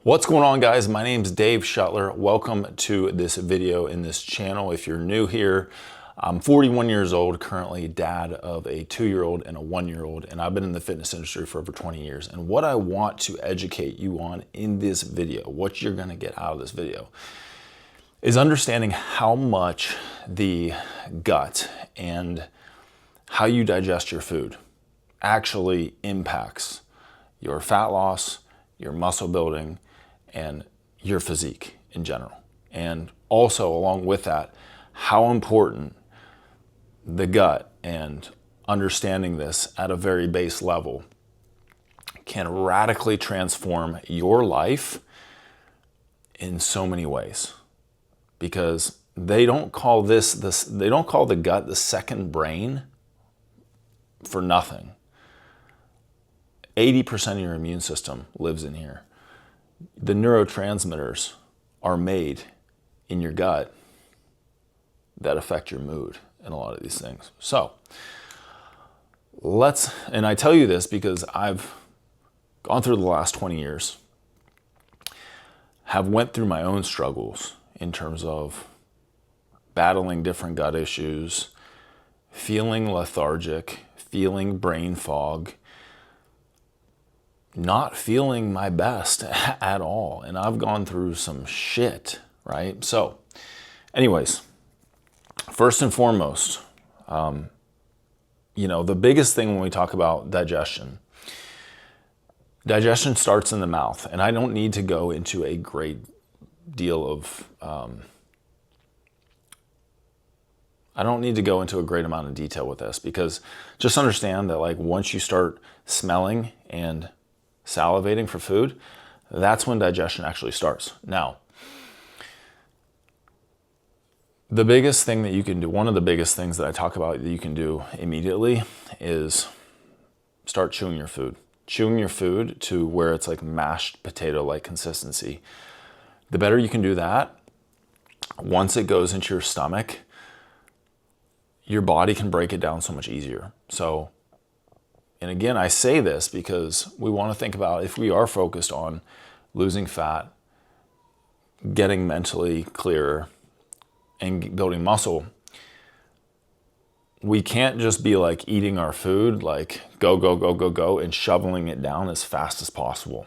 What's going on, guys? My name's Dave Shuttler. Welcome to this video in this channel. If you're new here, I'm 41 years old, currently dad of a 2-year-old and a 1-year-old, and I've been in the fitness industry for over 20 years. And what I want to educate you on in this video, what you're gonna get out of this video, is understanding how much the gut and how you digest your food actually impacts your fat loss, your muscle building, and your physique in general. And also, along with that, how important the gut and understanding this at a very base level can radically transform your life in so many ways. Because they don't call they don't call the gut the second brain for nothing. 80% of your immune system lives in here. The neurotransmitters are made in your gut that affect your mood and a lot of these things. So and I tell you this because I've gone through the last 20 years, have went through my own struggles in terms of battling different gut issues, feeling lethargic, feeling brain fog, not feeling my best at all. And I've gone through some shit, right? So anyways, first and foremost, the biggest thing when we talk about digestion starts in the mouth. And I don't need to go into a great deal of, I don't need to go into a great amount of detail with this, because just understand that once you start smelling and salivating for food, that's when digestion actually starts. Now, the biggest thing that you can do, one of the biggest things that I talk about that you can do immediately, is start chewing your food. Chewing your food to where it's like mashed potato-like consistency. The better you can do that, once it goes into your stomach, your body can break it down so much easier. So, and again, I say this because we want to think about, if we are focused on losing fat, getting mentally clearer, and building muscle, we can't just be eating our food, go, and shoveling it down as fast as possible.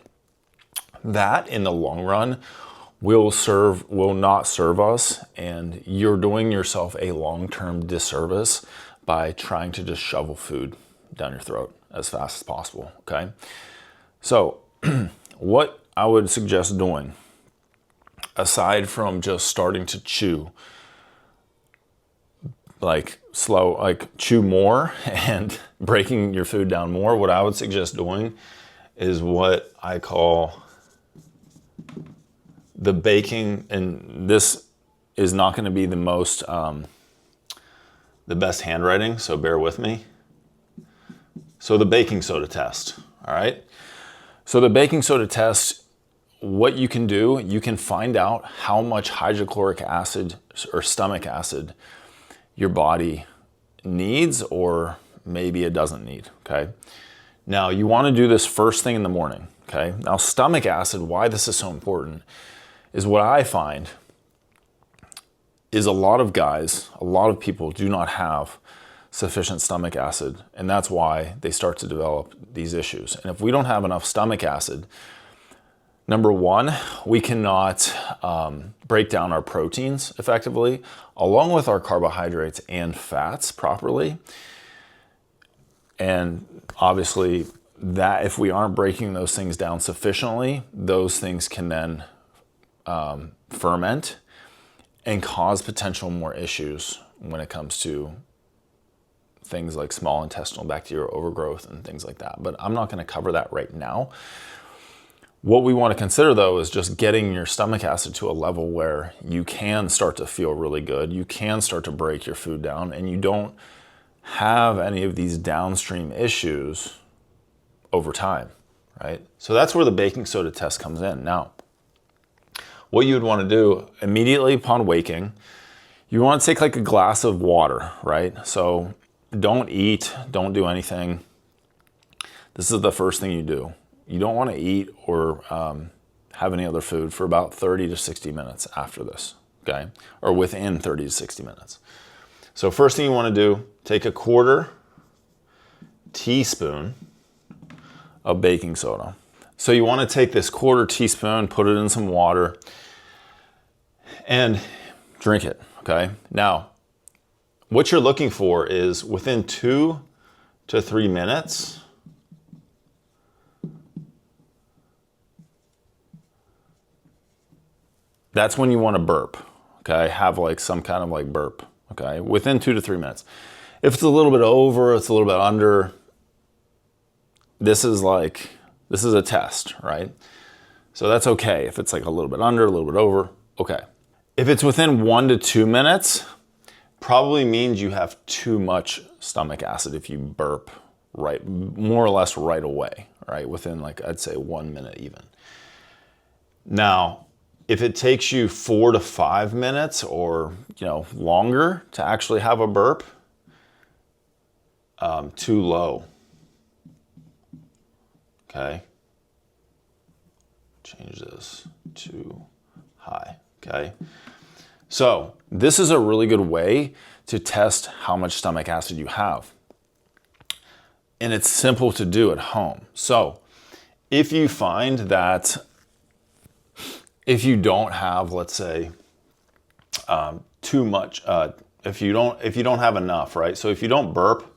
That, in the long run, will not serve us, and you're doing yourself a long-term disservice by trying to just shovel food down your throat as fast as possible, okay? So what I would suggest doing, aside from just starting to chew, chew more and breaking your food down more, what I would suggest doing is what I call the baking, and this is not going to be the best handwriting, so bear with me. So the baking soda test, all right? So the baking soda test, what you can do, you can find out how much hydrochloric acid or stomach acid your body needs, or maybe it doesn't need, okay? Now, you want to do this first thing in the morning, okay? Now, stomach acid, why this is so important, is what I find is a lot of people do not have sufficient stomach acid, and that's why they start to develop these issues. And if we don't have enough stomach acid, number one, we cannot break down our proteins effectively, along with our carbohydrates and fats properly. And obviously, that if we aren't breaking those things down sufficiently, those things can then ferment and cause potential more issues when it comes to things like small intestinal bacterial overgrowth and things like that. But I'm not going to cover that right now. What we want to consider, though, is just getting your stomach acid to a level where you can start to feel really good, you can start to break your food down, and you don't have any of these downstream issues over time, right? So that's where the baking soda test comes in. Now, what you would want to do immediately upon waking, you want to take a glass of water, right? So don't eat, don't do anything. This is the first thing you do. You don't want to eat or have any other food for about 30 to 60 minutes after this, okay? Or within 30 to 60 minutes. So first thing you want to do, take a 1/4 teaspoon of baking soda. So you want to take this 1/4 teaspoon, put it in some water, and drink it, okay? Now, what you're looking for is within 2 to 3 minutes, that's when you want to burp, okay? Have like some kind of like burp, okay? Within 2 to 3 minutes. If it's a little bit over, it's a little bit under, this is a test, right? So that's okay. If it's like a little bit under, a little bit over, okay. If it's within 1 to 2 minutes, probably means you have too much stomach acid if you burp right, more or less right away, right? Within like, I'd say 1 minute even. Now, if it takes you 4 to 5 minutes or, longer to actually have a burp, too low. Okay. Change this to high. Okay. So this is a really good way to test how much stomach acid you have. And it's simple to do at home. So if you find that if you don't have, let's say, too much, if you don't have enough, right? So if you don't burp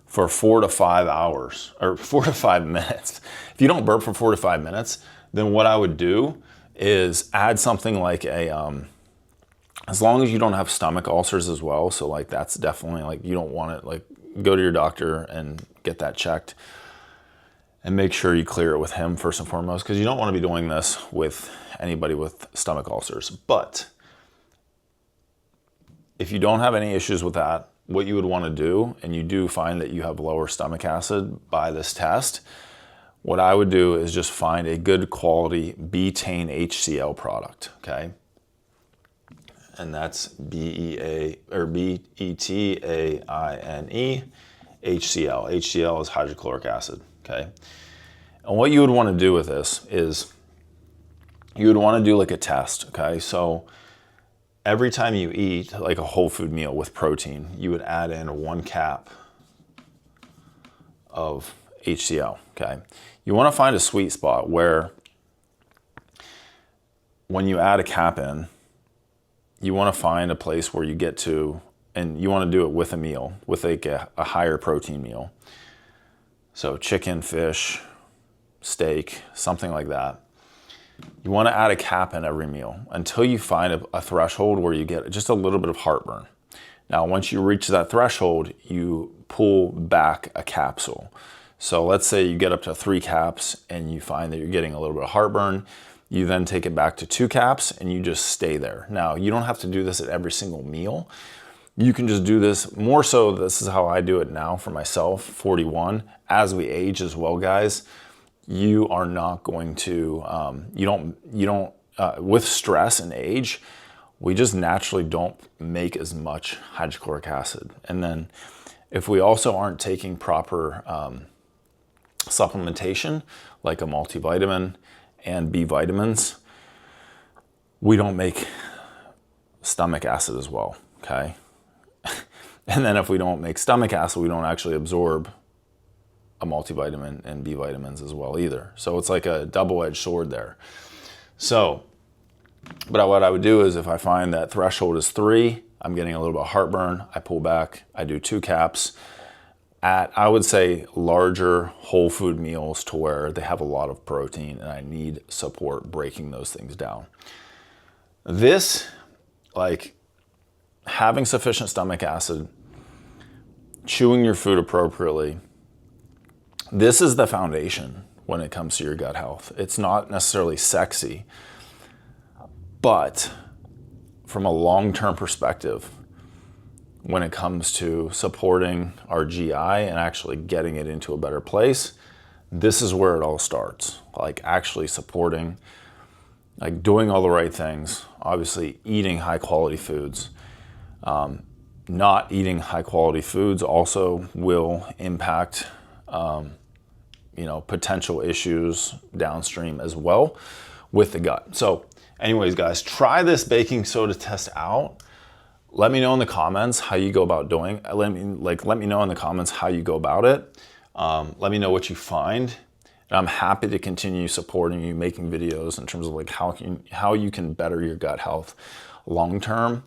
for 4 to 5 hours or 4 to 5 minutes, if you don't burp for 4 to 5 minutes, then what I would do is add something like as long as you don't have stomach ulcers as well. So like that's definitely like, you don't want it, like go to your doctor and get that checked and make sure you clear it with him first and foremost, because you don't want to be doing this with anybody with stomach ulcers. But if you don't have any issues with that, what you would want to do, and you do find that you have lower stomach acid by this test, what I would do is just find a good quality betaine HCl product, okay? And that's BETAINE HCl. HCl is hydrochloric acid, okay? And what you would want to do with this is you would want to do like a test, okay? So every time you eat like a whole food meal with protein, you would add in 1 cap of HCl, okay? You want to find a sweet spot where when you add a cap in, you want to find a place where you get to, and you want to do it with a meal, with like a higher protein meal. So chicken, fish, steak, something like that. You want to add a cap in every meal until you find a threshold where you get just a little bit of heartburn. Now, once you reach that threshold, you pull back a capsule. So let's say you get up to 3 caps and you find that you're getting a little bit of heartburn. You then take it back to 2 caps and you just stay there. Now, you don't have to do this at every single meal. You can just do this more so. This is how I do it now for myself, 41. As we age as well, guys, you are not going to, with stress and age, we just naturally don't make as much hydrochloric acid. And then if we also aren't taking proper supplementation, like a multivitamin and B vitamins, we don't make stomach acid as well, okay? And then if we don't make stomach acid, we don't actually absorb a multivitamin and B vitamins as well either. So it's like a double-edged sword there. So, but what I would do is if I find that threshold is 3, I'm getting a little bit of heartburn, I pull back, I do 2 caps at, I would say, larger whole food meals to where they have a lot of protein and I need support breaking those things down. This, like having sufficient stomach acid, chewing your food appropriately, this is the foundation when it comes to your gut health. It's not necessarily sexy, but from a long-term perspective, when it comes to supporting our GI and actually getting it into a better place, this is where it all starts. Like actually supporting, like doing all the right things, obviously eating high quality foods. Not eating high quality foods also will impact potential issues downstream as well with the gut. So anyways, guys, try this baking soda test out. Let me know in the comments how you go about doing. Let me know in the comments how you go about it. Let me know what you find. And I'm happy to continue supporting you, making videos in terms of like how you can better your gut health long term,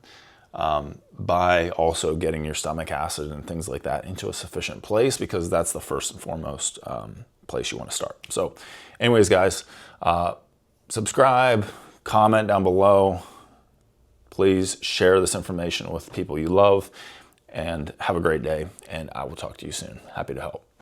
by also getting your stomach acid and things like that into a sufficient place, because that's the first and foremost place you want to start. So anyways, guys, subscribe, comment down below. Please share this information with people you love, and have a great day, and I will talk to you soon. Happy to help.